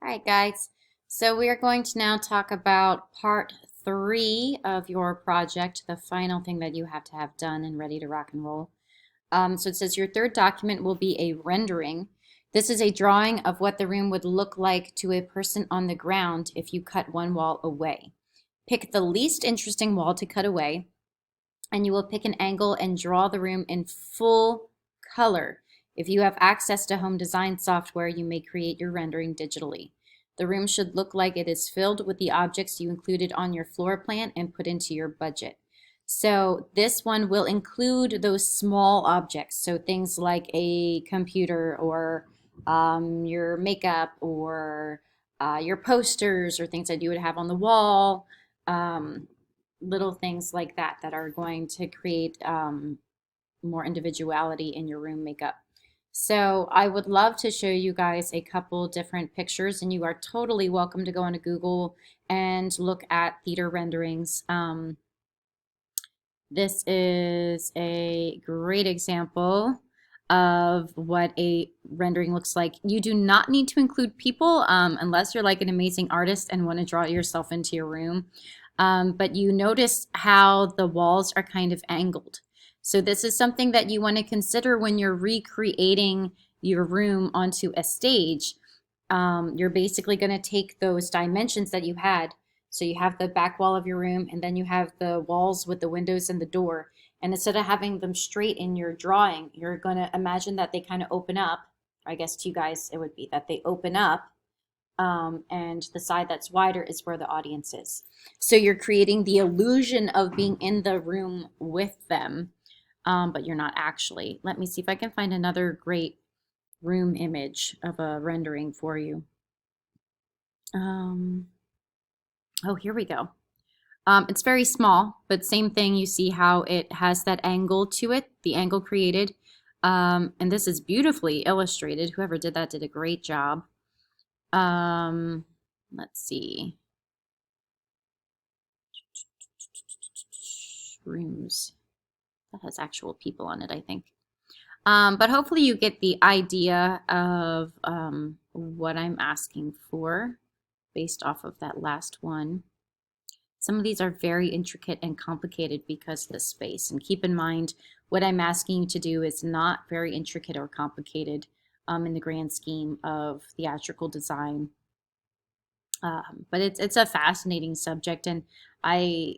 All right, guys. So we are going to now talk about part three of your project, the final thing that you have to have done and ready to rock and roll. So it says your third document will be a rendering. This is a drawing of what the room would look like to a person on the ground if you cut one wall away. Pick the least interesting wall to cut away, and you will pick an angle and draw the room in full color. If you have access to home design software, you may create your rendering digitally. The room should look like it is filled with the objects you included on your floor plan and put into your budget. So this one will include those small objects. So things like a computer or your makeup or your posters or things that you would have on the wall. Um, Little things like that that are going to create more individuality in your room makeup. So I would love to show you guys a couple different pictures, and you are totally welcome to go onto Google and look at theater renderings. This is a great example of what a rendering looks like. You do not need to include people unless you're like an amazing artist and want to draw yourself into your room. But you notice how the walls are kind of angled. So this is something that you want to consider when you're recreating your room onto a stage. You're basically going to take those dimensions that you had. So you have the back wall of your room, and then you have the walls with the windows and the door. And instead of having them straight in your drawing, you're going to imagine that they kind of open up. I guess to you guys, it would be that they open up, and the side that's wider is where the audience is. So you're creating the illusion of being in the room with them, but you're not actually. Let me see if I can find another great room image of a rendering for you. Oh, here we go. It's very small, but same thing. You see how it has that angle to it, the angle created. And this is beautifully illustrated. Whoever did that did a great job. Let's see. Rooms. That has actual people on it, I think. But hopefully you get the idea of what I'm asking for based off of that last one. Some of these are very intricate and complicated because of the space. And keep in mind, what I'm asking you to do is not very intricate or complicated in the grand scheme of theatrical design. But it's a fascinating subject, and I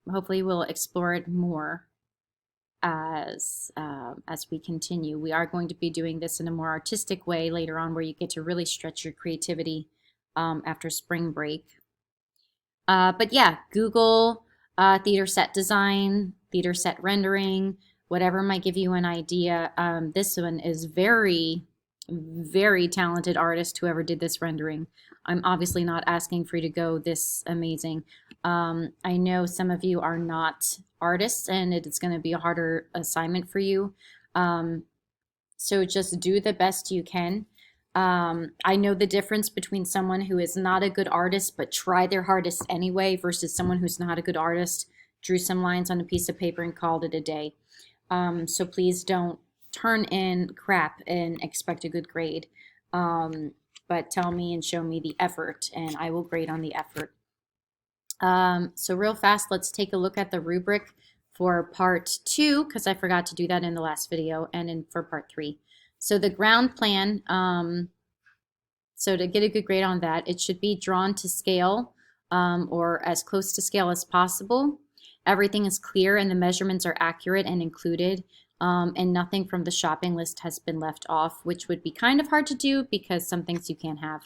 hopefully will explore it more as we continue. We are going to be doing this in a more artistic way later on, where you get to really stretch your creativity after spring break. But yeah, Google theater set design, theater set rendering, whatever might give you an idea. This one is very, very talented artist, whoever did this rendering. I'm obviously not asking for you to go this amazing. I know some of you are not artists, and it's going to be a harder assignment for you. So just do the best you can. I know the difference between someone who is not a good artist but tried their hardest anyway versus someone who's not a good artist, drew some lines on a piece of paper and called it a day. So please don't turn in crap and expect a good grade. But tell me and show me the effort, and I will grade on the effort. So real fast, let's take a look at the rubric for part 2, because I forgot to do that in the last video, and for part 3. So the ground plan, so to get a good grade on that, it should be drawn to scale or as close to scale as possible. Everything is clear and the measurements are accurate and included, and nothing from the shopping list has been left off, which would be kind of hard to do because some things you can't have.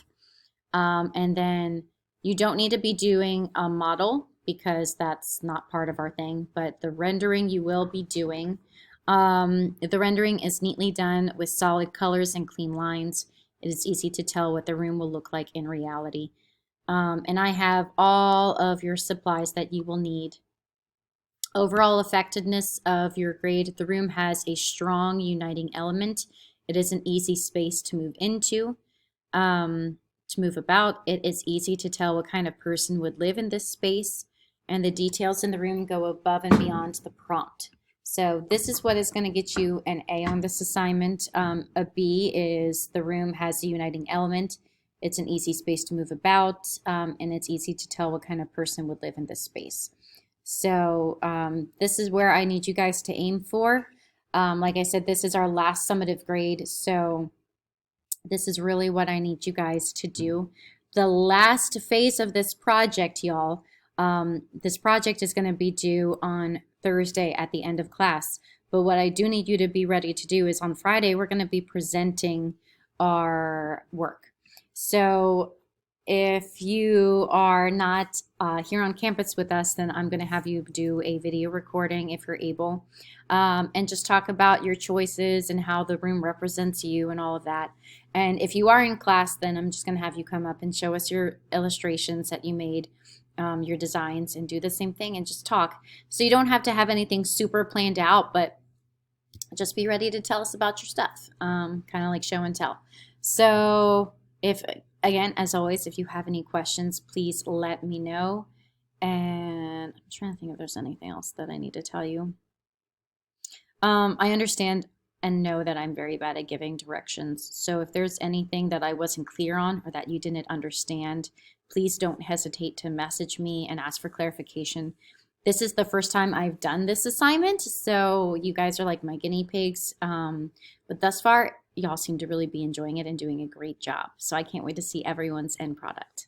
And then you don't need to be doing a model because that's not part of our thing, but the rendering you will be doing. The rendering is neatly done with solid colors and clean lines. It is easy to tell what the room will look like in reality. And I have all of your supplies that you will need. Overall effectiveness of your grade, the room has a strong uniting element. It is an easy space to move into, to move about. It is easy to tell what kind of person would live in this space, and the details in the room go above and beyond the prompt. So this is what is going to get you an A on this assignment. A B is the room has a uniting element. It's an easy space to move about, and it's easy to tell what kind of person would live in this space. So this is where I need you guys to aim for. Like I said, this is our last summative grade, so this is really what I need you guys to do. The last phase of this project, y'all, this project is going to be due on Thursday at the end of class. But what I do need you to be ready to do is on Friday, we're going to be presenting our work. So if you are not here on campus with us, then I'm going to have you do a video recording if you're able, and just talk about your choices and how the room represents you and all of that. And if you are in class, then I'm just going to have you come up and show us your illustrations that you made, your designs, and do the same thing and just talk. So you don't have to have anything super planned out, but just be ready to tell us about your stuff, kind of like show and tell. So again, as always, if you have any questions, please let me know. And I'm trying to think if there's anything else that I need to tell you. I understand and know that I'm very bad at giving directions. So if there's anything that I wasn't clear on or that you didn't understand, please don't hesitate to message me and ask for clarification. This is the first time I've done this assignment, so you guys are like my guinea pigs. But thus far, y'all seem to really be enjoying it and doing a great job. So I can't wait to see everyone's end product.